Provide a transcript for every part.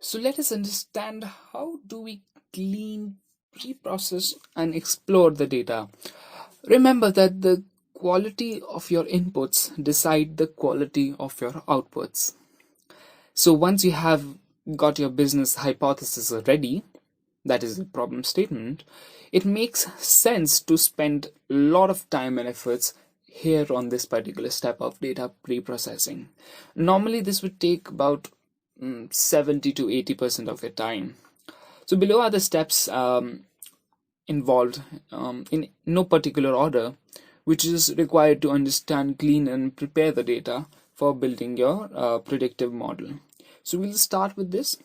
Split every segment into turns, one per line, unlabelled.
So let us understand how do we clean, pre-process and explore the data. Remember that the quality of your inputs decide the quality of your outputs. So once you have got your business hypothesis ready, that is the problem statement, it makes sense to spend a lot of time and efforts here on this particular step of data pre-processing. Normally this would take about 70 to 80% of your time. So below are the steps involved in no particular order, which is required to understand, clean, and prepare the data for building your predictive model. So we'll start with this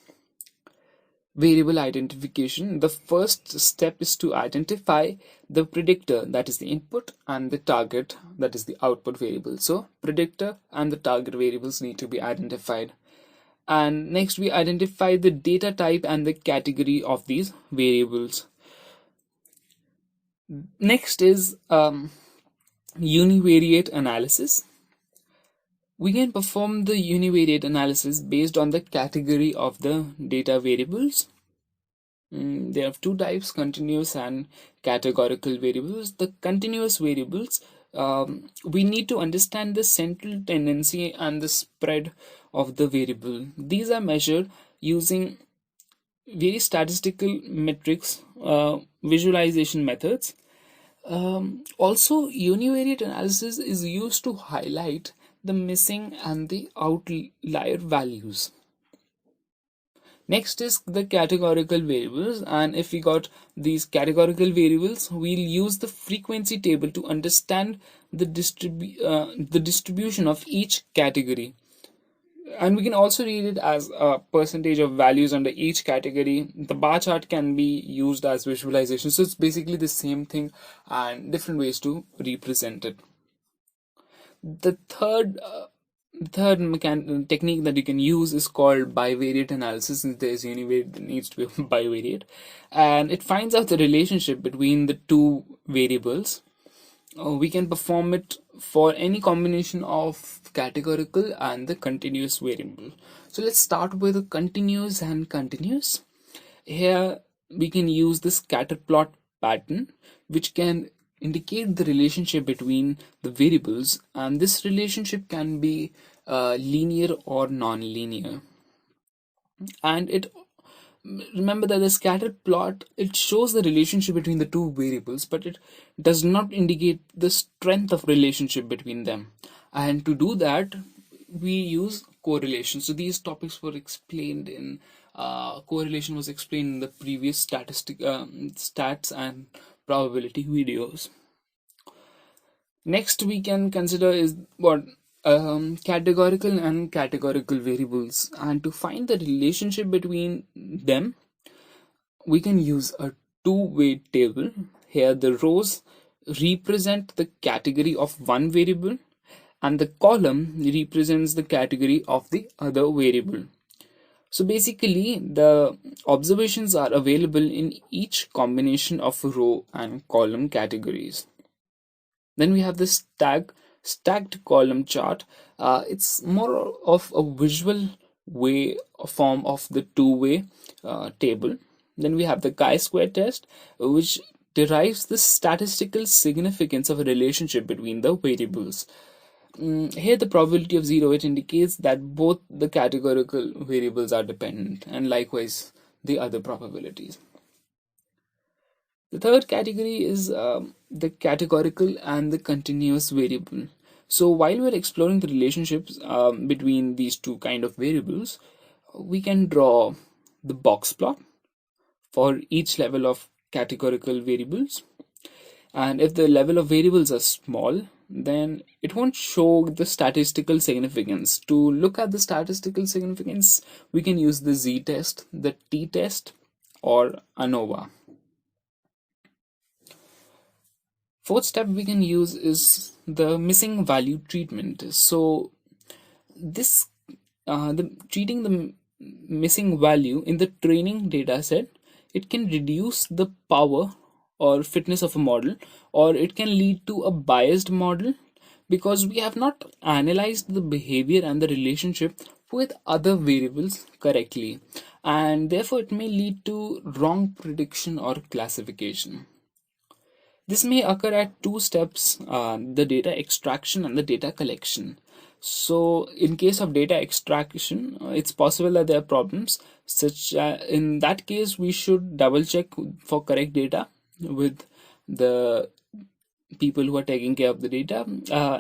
variable identification. The first step is to identify the predictor, that is the input, and the target, that is the output variable. So predictor and the target variables need to be identified. And next we identify the data type and the category of these variables. Next is univariate analysis. We can perform the univariate analysis based on the category of the data variables. There are two types, continuous and categorical variables. The continuous variables, we need to understand the central tendency and the spread of the variable. These are measured using various statistical metrics, visualization methods. Also, univariate analysis is used to highlight the missing and the outlier values. Next is the categorical variables, and if we got these categorical variables, we'll use the frequency table to understand the distribution of each category. And we can also read it as a percentage of values under each category. The bar chart can be used as visualization, so it's basically the same thing and different ways to represent it. The third technique that you can use is called bivariate analysis. Since there is univariate, there needs to be bivariate, and it finds out the relationship between the two variables. We can perform it for any combination of categorical and the continuous variable. So let's start with the continuous and continuous. Here we can use the scatter plot pattern, which can indicate the relationship between the variables, and this relationship can be linear or non-linear. And it remember that the scatter plot, it shows the relationship between the two variables, but it does not indicate the strength of relationship between them. And to do that, we use correlation. So these topics were explained in correlation was explained in the previous stats and probability videos. Next we can consider is what categorical and categorical variables, and to find the relationship between them we can use a two-way table. Here the rows represent the category of one variable and the column represents the category of the other variable. So basically the observations are available in each combination of row and column categories. Then we have this stacked column chart. It's more of a visual way form of the two-way table. Then we have the chi-square test, which derives the statistical significance of a relationship between the variables. Here the probability of 0, it indicates that both the categorical variables are dependent, and likewise the other probabilities. The third category is the categorical and the continuous variable. So while we're exploring the relationships between these two kind of variables, we can draw the box plot for each level of categorical variables. And if the level of variables are small, then it won't show the statistical significance. To look at the statistical significance, we can use the z-test, the t-test, or ANOVA. Fourth step we can use is the missing value treatment. So this treating the missing value in the training data set, it can reduce the power or fitness of a model, or it can lead to a biased model because we have not analyzed the behavior and the relationship with other variables correctly, and therefore it may lead to wrong prediction or classification. This may occur at two steps, the data extraction and the data collection. So, in case of data extraction, it's possible that there are problems. Such in that case, we should double check for correct data with the people who are taking care of the data.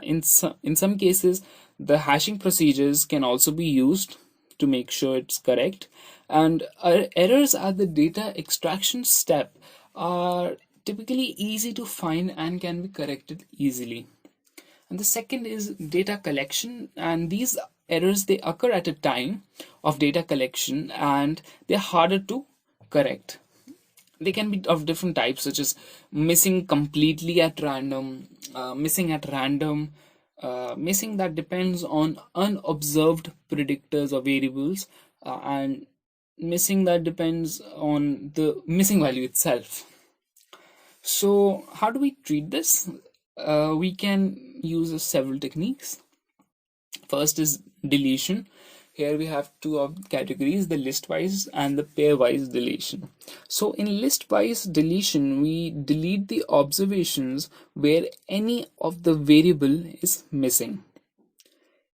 In some cases, the hashing procedures can also be used to make sure it's correct. And errors at the data extraction step are typically easy to find and can be corrected easily. And the second is data collection, and these errors, they occur at a time of data collection and they're harder to correct. They can be of different types, such as missing completely at random, missing at random, missing that depends on unobserved predictors or variables, and missing that depends on the missing value itself. So, how do we treat this? We can use several techniques. First is deletion. Here we have two of categories, the list-wise and the pair-wise deletion. So in list-wise deletion, we delete the observations where any of the variable is missing.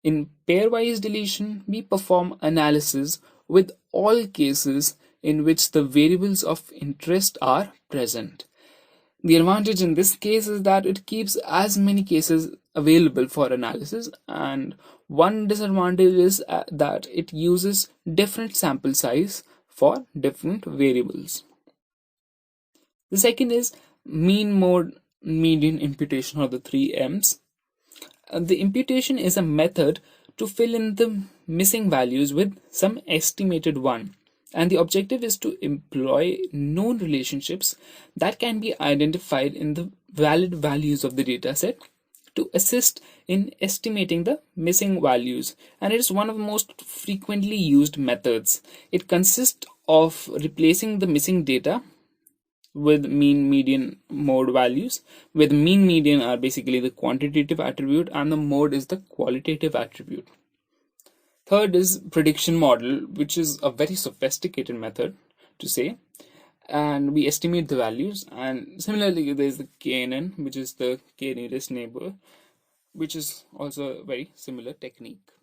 In pair-wise deletion, we perform analysis with all cases in which the variables of interest are present. The advantage in this case is that it keeps as many cases available for analysis, and one disadvantage is that it uses different sample size for different variables. The second is mean, mode, median, imputation, or the three M's. The imputation is a method to fill in the missing values with some estimated one, and the objective is to employ known relationships that can be identified in the valid values of the dataset to assist in estimating the missing values, and it is one of the most frequently used methods. It consists of replacing the missing data with mean, median, mode values, with mean, median are basically the quantitative attribute and the mode is the qualitative attribute. Third is prediction model, which is a very sophisticated method to say, and we estimate the values. And similarly, there's the KNN, which is the k nearest neighbor, which is also a very similar technique.